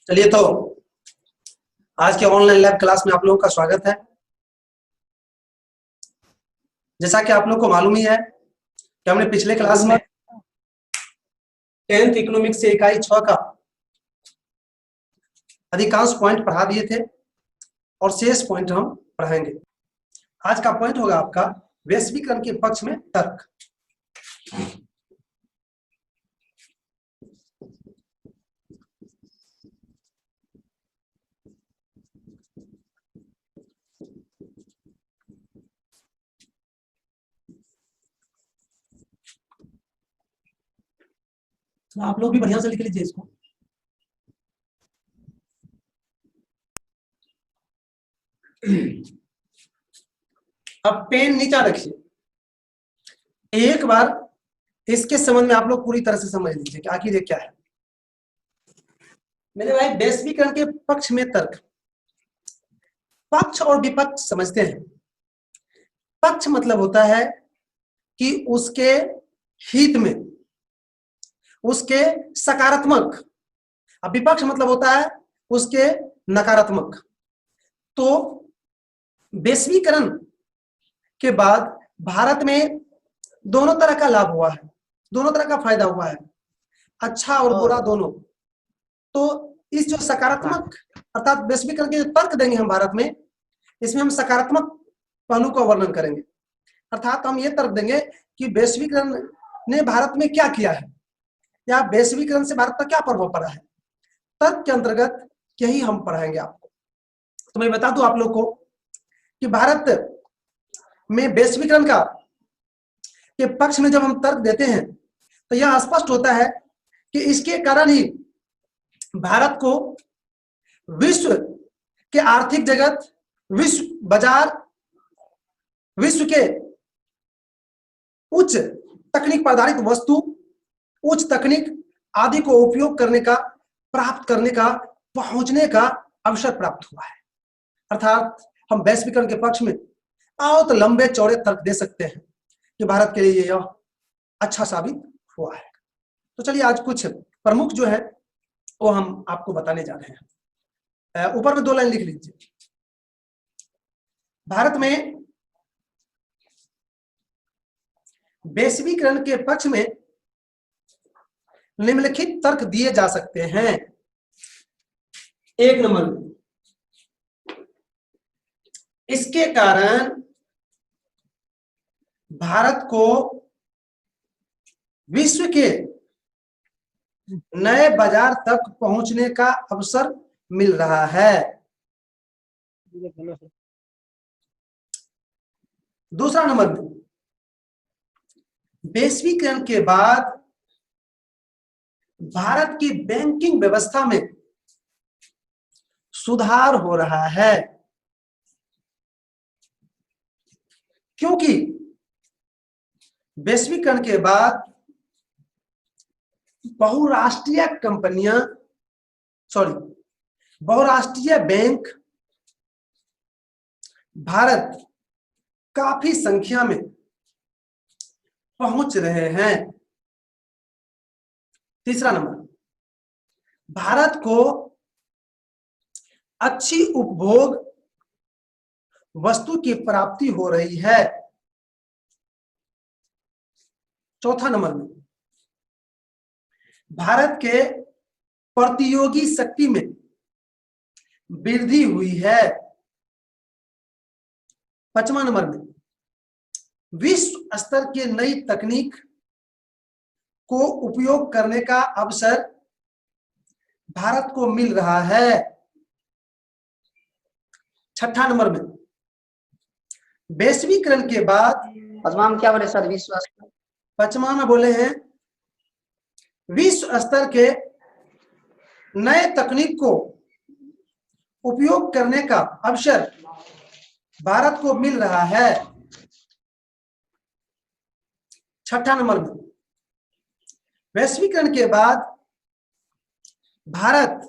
चलिए तो आज के ऑनलाइन लैब क्लास में आप लोगों का स्वागत है। जैसा कि आप लोग को मालूम ही है कि हमने पिछले क्लास में 10th इकोनॉमिक्स से इकाई 6 का अधिकांश पॉइंट पढ़ा दिए थे और शेष पॉइंट हम पढ़ाएंगे। आज का पॉइंट होगा आपका वैश्वीकरण के पक्ष में तर्क। तो आप लोग भी बढ़िया से लिख लीजिए इसको। अब पेन नीचा रखिए। एक बार इसके संबंध में आप लोग पूरी तरह से समझ लीजिए कि आखिर ये क्या है। मेरे भाई, वैश्वीकरण के पक्ष में तर्क। पक्ष और विपक्ष समझते हैं। पक्ष मतलब होता है कि उसके हित में, उसके सकारात्मक। अब विपक्ष मतलब होता है उसके नकारात्मक। तो वैश्वीकरण के बाद भारत में दोनों तरह का लाभ हुआ है, दोनों तरह का फायदा हुआ है, अच्छा और बुरा दोनों। तो इस जो सकारात्मक अर्थात वैश्वीकरण के जो तर्क देंगे हम भारत में, इसमें हम सकारात्मक पहलू का वर्णन करेंगे। अर्थात हम ये तर्क देंगे कि वैश्वीकरण ने भारत में क्या किया है या वैश्वीकरण से भारत पर क्या प्रभाव पड़ा है। तर्क के अंतर्गत यही हम पढ़ाएंगे आपको। तो मैं बता दूं आप लोग को कि भारत में वैश्वीकरण का के पक्ष में जब हम तर्क देते हैं तो यह स्पष्ट होता है कि इसके कारण ही भारत को विश्व के आर्थिक जगत, विश्व बाजार, विश्व के उच्च तकनीक पर आधारित वस्तु, उच्च तकनीक आदि को उपयोग करने का, प्राप्त करने का, पहुंचने का अवसर प्राप्त हुआ है। अर्थात हम वैश्वीकरण के पक्ष में बहुत लंबे चौड़े तर्क दे सकते हैं कि भारत के लिए यह अच्छा साबित हुआ है। तो चलिए आज कुछ प्रमुख जो है वो हम आपको बताने जा रहे हैं। ऊपर में 2 लाइन लिख लीजिए। भारत में वैश्वीकरण के पक्ष में निम्नलिखित तर्क दिए जा सकते हैं। 1 नंबर, इसके कारण भारत को विश्व के नए बाजार तक पहुंचने का अवसर मिल रहा है। दूसरा नंबर, वैश्वीकरण के बाद भारत की बैंकिंग व्यवस्था में सुधार हो रहा है, क्योंकि वैश्वीकरण के बाद बहुराष्ट्रीय कंपनियां, बहुराष्ट्रीय बैंक भारत काफी संख्या में पहुंच रहे हैं। तीसरा नंबर, भारत को अच्छी उपभोग वस्तु की प्राप्ति हो रही है। चौथा नंबर में भारत के प्रतियोगी शक्ति में वृद्धि हुई है। 5वां नंबर में विश्व स्तर की नई तकनीक को उपयोग करने का अवसर भारत को मिल रहा है। 6ठा नंबर में वैश्वीकरण के बाद, 5वां में क्या बोले सर? विश्व स्तर। 5वां में बोले हैं विश्व स्तर के नए तकनीक को उपयोग करने का अवसर भारत को मिल रहा है। 6ठा नंबर में वैश्वीकरण के बाद भारत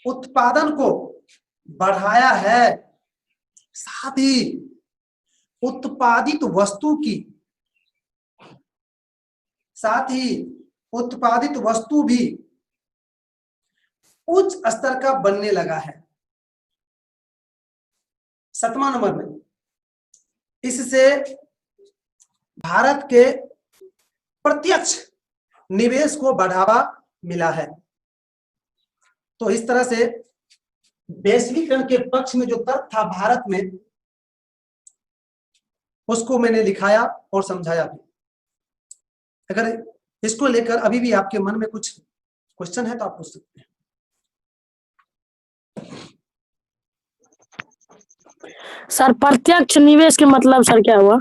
उत्पादन को बढ़ाया है, साथ ही उत्पादित वस्तु भी उच्च स्तर का बनने लगा है। 7वां नंबर में, इससे भारत के प्रत्यक्ष निवेश को बढ़ावा मिला है। तो इस तरह से वैश्वीकरण के पक्ष में जो तर्क था भारत में, उसको मैंने लिखाया और समझाया भी। अगर इसको लेकर अभी भी आपके मन में कुछ क्वेश्चन है तो आप पूछ सकते हैं। सर प्रत्यक्ष निवेश के मतलब सर क्या हुआ?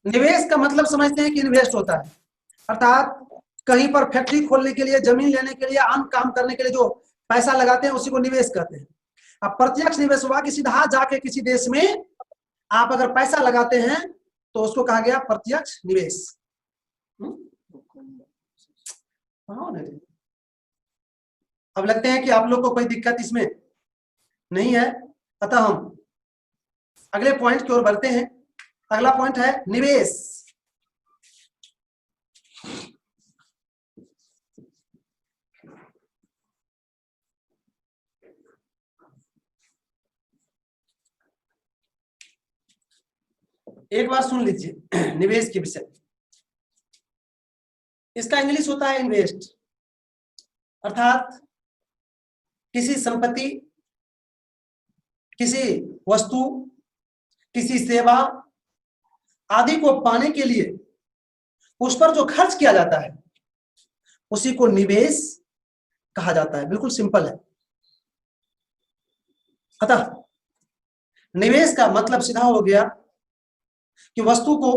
निवेश का मतलब समझते हैं कि इन्वेस्ट होता है, अर्थात कहीं पर फैक्ट्री खोलने के लिए, जमीन लेने के लिए, अन्य काम करने के लिए जो पैसा लगाते हैं उसी को निवेश कहते हैं। अब प्रत्यक्ष निवेश हुआ कि सीधा जाके किसी देश में आप अगर पैसा लगाते हैं तो उसको कहा गया प्रत्यक्ष निवेश। अब लगते हैं कि आप लोग को कोई दिक्कत इसमें नहीं है, अतः हम अगले पॉइंट की ओर बढ़ते हैं। अगला पॉइंट है निवेश। एक बार सुन लीजिए निवेश के विषय। इसका इंग्लिश होता है इन्वेस्ट, अर्थात किसी संपत्ति, किसी वस्तु, किसी सेवा आदि को पाने के लिए उस पर जो खर्च किया जाता है उसी को निवेश कहा जाता है। बिल्कुल सिंपल है। अतः निवेश का मतलब सीधा हो गया कि वस्तु को,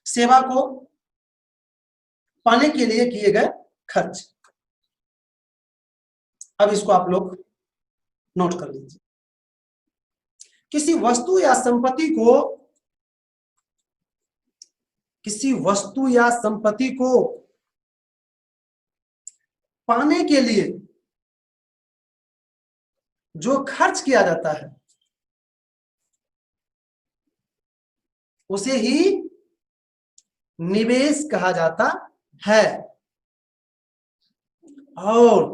सेवा को पाने के लिए किए गए खर्च। अब इसको आप लोग नोट कर लीजिए। किसी वस्तु या संपत्ति को, किसी वस्तु या संपत्ति को पाने के लिए जो खर्च किया जाता है उसे ही निवेश कहा जाता है। और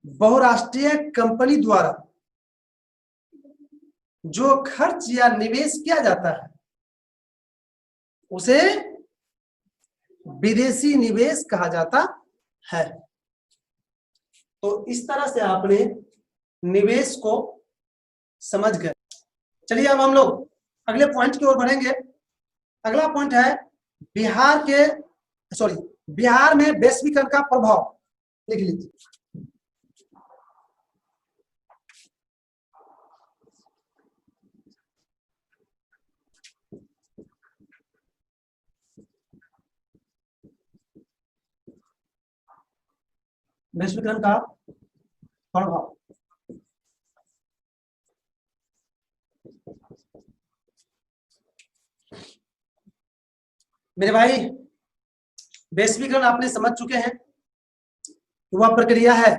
बहुराष्ट्रीय कंपनी द्वारा जो खर्च या निवेश किया जाता है उसे विदेशी निवेश कहा जाता है। तो इस तरह से आपने निवेश को समझ गए। चलिए अब हम लोग अगले पॉइंट की ओर बढ़ेंगे। अगला पॉइंट है बिहार में वैश्वीकरण का प्रभाव। लिख लीजिए। वैश्वीकरण का प्रभाव। मेरे भाई, वैश्वीकरण आपने समझ चुके हैं, वह प्रक्रिया है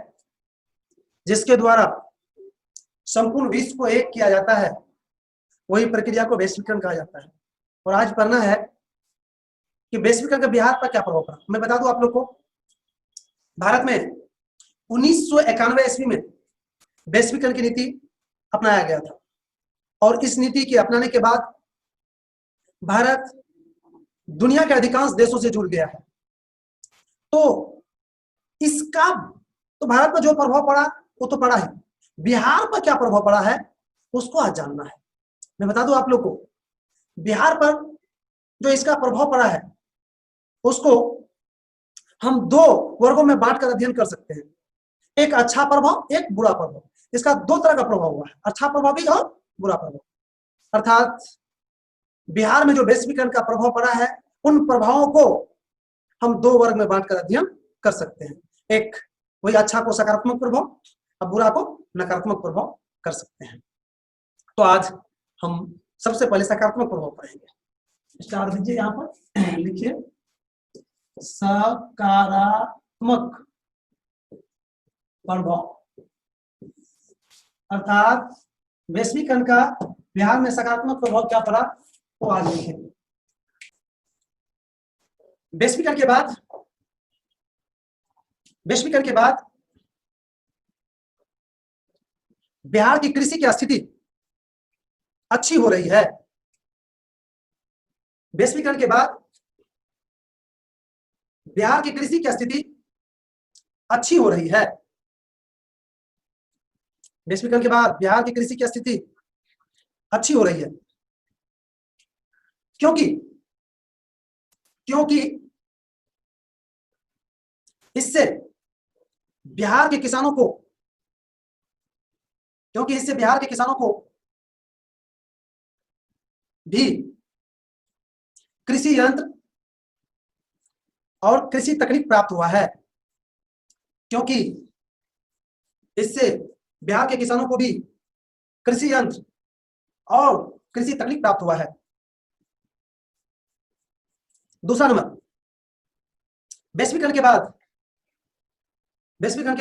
जिसके द्वारा संपूर्ण विश्व को एक किया जाता है। वही प्रक्रिया को वैश्वीकरण कहा जाता है। और आज पढ़ना है कि वैश्वीकरण का बिहार पर क्या प्रभाव पड़ा। मैं बता दूं आप लोग को, भारत में 1991 ईस्वी में वैश्वीकरण की नीति अपनाया गया था। और इस नीति के अपनाने के बाद भारत दुनिया के अधिकांश देशों से जुड़ गया है। तो इसका तो भारत पर जो प्रभाव पड़ा वो तो पड़ा ही, बिहार पर क्या प्रभाव पड़ा है उसको आज जानना है। मैं बता दूं आप लोग को, बिहार पर जो इसका प्रभाव पड़ा है उसको हम दो वर्गों में बांटकर अध्ययन कर सकते हैं। एक अच्छा प्रभाव, एक बुरा प्रभाव। इसका दो तरह का प्रभाव हुआ है, अच्छा प्रभाव भी और बुरा प्रभाव। अर्थात बिहार में जो वैश्वीकरण का प्रभाव पड़ा है उन प्रभावों को हम दो वर्ग में बांटकर अध्ययन कर सकते हैं। एक वही अच्छा को सकारात्मक प्रभाव, और बुरा को नकारात्मक प्रभाव कर सकते हैं। तो आज हम सबसे पहले सकारात्मक प्रभाव पढ़ेंगे। स्टार दीजिए, यहां पर लिखिए सकारात्मक प्रभाव। अर्थात वैश्वीकरण का बिहार में सकारात्मक प्रभाव क्या पड़ा वो आज लिखेंगे। वैश्वीकरण के बाद बिहार की कृषि की स्थिति अच्छी हो रही है। वैश्वीकरण के बाद बिहार की कृषि की स्थिति अच्छी हो रही है। वैश्वीकरण के बाद बिहार की कृषि की स्थिति अच्छी हो रही है, क्योंकि इससे बिहार के किसानों को भी कृषि यंत्र और कृषि तकनीक प्राप्त हुआ है। क्योंकि इससे बिहार के किसानों को भी कृषि यंत्र और कृषि तकनीक प्राप्त हुआ है। दूसरा नंबर, वैश्वीकरण के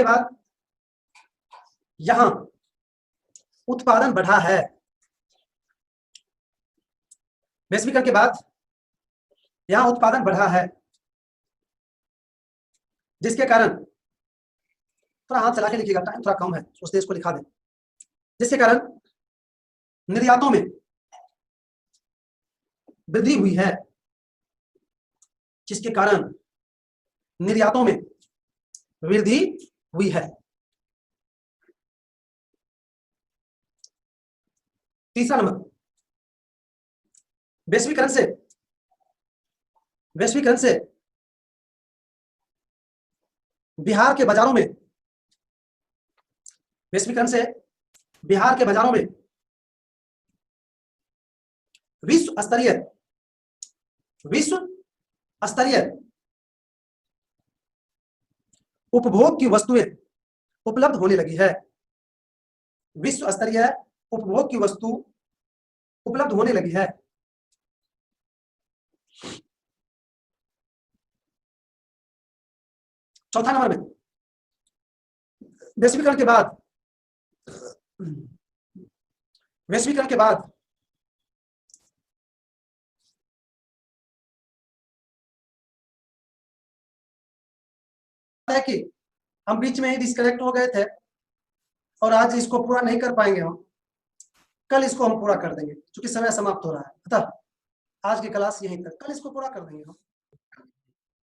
बाद यहां उत्पादन बढ़ा है। वैश्वीकरण के बाद यहां उत्पादन बढ़ा है, जिसके कारण, थोड़ा हाथ चला के लिखिएगा, टाइम थोड़ा कम है, उस देश को लिखा दें। जिसके कारण निर्यातों में वृद्धि हुई है, जिसके कारण निर्यातों में वृद्धि हुई है। तीसरा नंबर, वैश्वीकरण से बिहार के बाजारों में विश्व स्तरीय उपभोग की वस्तुएं उपलब्ध होने लगी है। विश्व स्तरीय उपभोग की वस्तु उपलब्ध होने लगी है। चौथा नंबर में, वैश्वीकरण के बाद है कि हम बीच में ही डिस्कनेक्ट हो गए थे और आज इसको पूरा नहीं कर पाएंगे हम, कल इसको हम पूरा कर देंगे, क्योंकि समय समाप्त हो रहा है। अतः आज की क्लास यहीं तक, कल इसको पूरा कर देंगे हम।